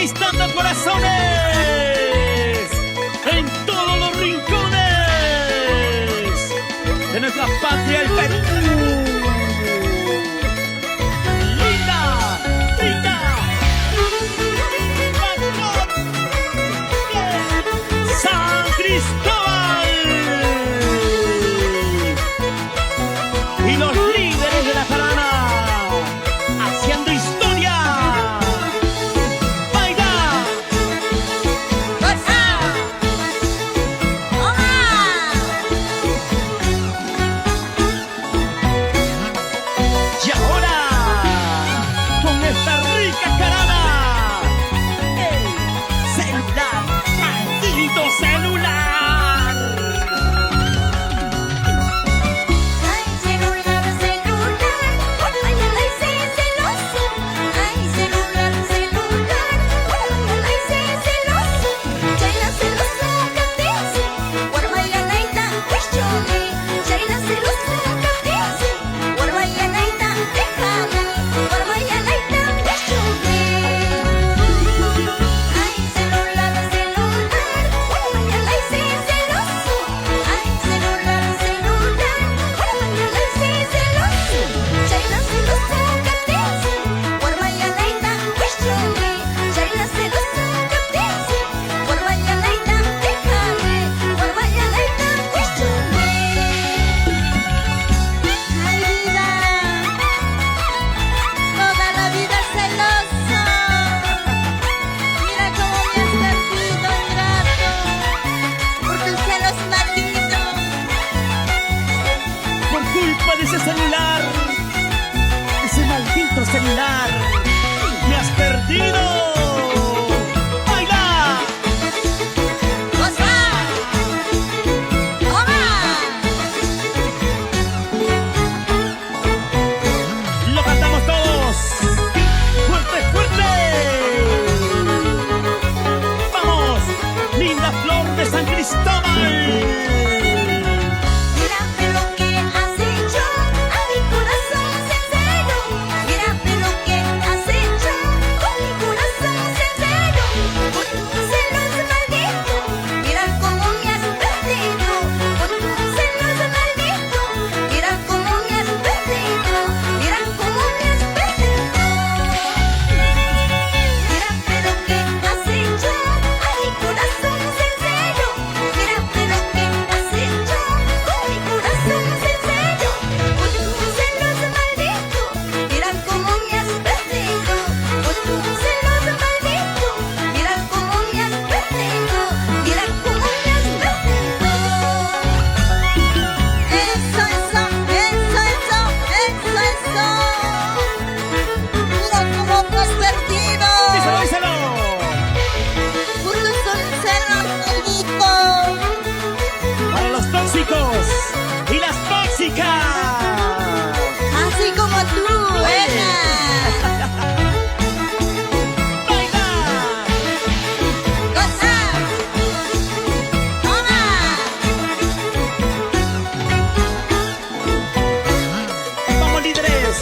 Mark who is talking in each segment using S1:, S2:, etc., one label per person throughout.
S1: conquistando corazones en todos los rincones de nuestra patria, el Perú. ¡Linda! ¡Linda! ¡San Cristóbal! Y los líderes de la jarana haciendo historia. Y ahora, con esta rica carana, el celular, maldito celular.
S2: Ay, celular, celular, ay, ay, sí, celoso. Ay, celular, celular, ay, sí, celoso. Chayna celoso, katisi, warmayanaita, wishchumi. Chayna celoso, katisi, warmayanaita, déjame, warmayanaita, wishchumi. Ay, celular, celular, ay, sí, celoso. Ay, celular, celular, ay, sí, celoso. Chayna celoso, katisi, warmayanaita, wishchumi. Chayna celoso, katisi, warmayanaita, déjame, warmayanaita, wishchumi. Ay, vida, toda la vida celoso. Mira cómo me has perdido, ingrato, por tus celos malditos.
S1: Por culpa de ese celular, ese maldito celular, me has perdido. ¡Baila!
S2: ¡Goza! ¡Toma!
S1: Lo cantamos todos. ¡Fuerte, fuerte! ¡Vamos! ¡Linda flor de San Cristóbal!
S2: Mira pero que has hecho a mi corazón sincero. Mira pero que has hecho con mi corazón sincero. Por tus celos malditos, mira cómo me has perdido. Por tus celos malditos, mira cómo me has perdido. Mira cómo me has perdido. Mira pero que has hecho a mi corazón sincero. Mira pero que has hecho con mi corazón sincero. Por tus celos malditos, mira cómo me has perdido. Por tus celos malditos, mira cómo me has perdido. Mira cómo me has perdido. Eso, eso, eso, eso, eso, eso. Mira cómo me has perdido.
S1: ¡Díselo, díselo!
S2: Porque son celos malditos.
S1: Para los tóxicos y las tóxicas.
S2: Así como tú, Ena.
S1: ¡Baila!
S2: ¡Goza! ¡Toma!
S1: ¡Vamos, líderes!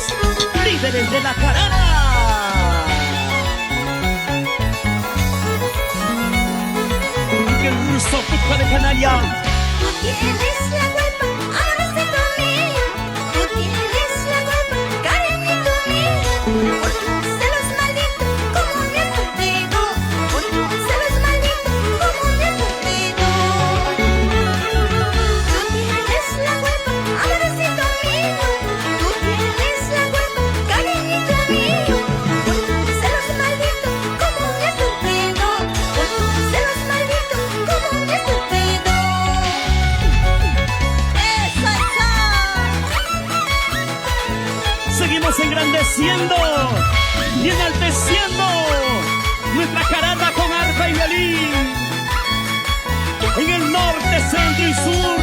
S1: ¡Líderes de la jarana! ¡Que el ruso puta de Canalla!
S2: Tú tienes la culpa, amorcito mío. Tú tienes la culpa, cariñito mío. Por tus celos malditos, como me has perdido. Por tus celos malditos, como me has perdido. Tú tienes la culpa, amorcito mío. Tú tienes la culpa, cariñito mío. Por tus celos malditos, como me has perdido. Por tus celos malditos, como me has perdido. ¡Eso, eso!
S1: Seguimos engrandeciendo y enalteciendo nuestra jarana con arpa y violín en el norte, centro y sur.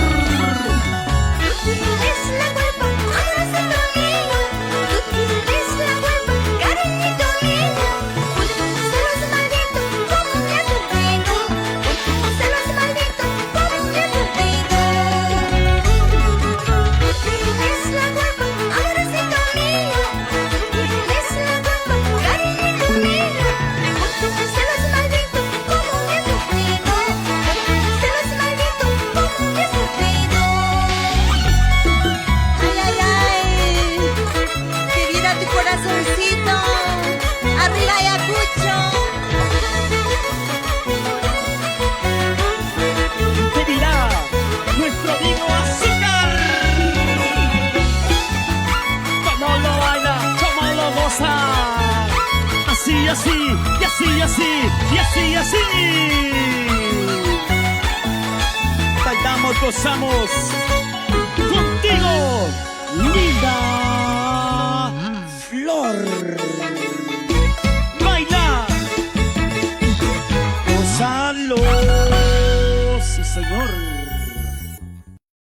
S2: Tú tienes la culpa, amorcito mío. Tú tienes la culpa, cariñito mío. Por tus celos malditos, como me has perdido. Por tus celos malditos, como me has perdido. Tú tienes la culpa, amorcito mío. Tú tienes la culpa, cariñito mío. Por tus celos
S1: Rodrigo Azúcar. Como lo baila, como lo goza. Así, así, y así, y así, y así, y así. Bailamos, gozamos. Contigo, linda Flor.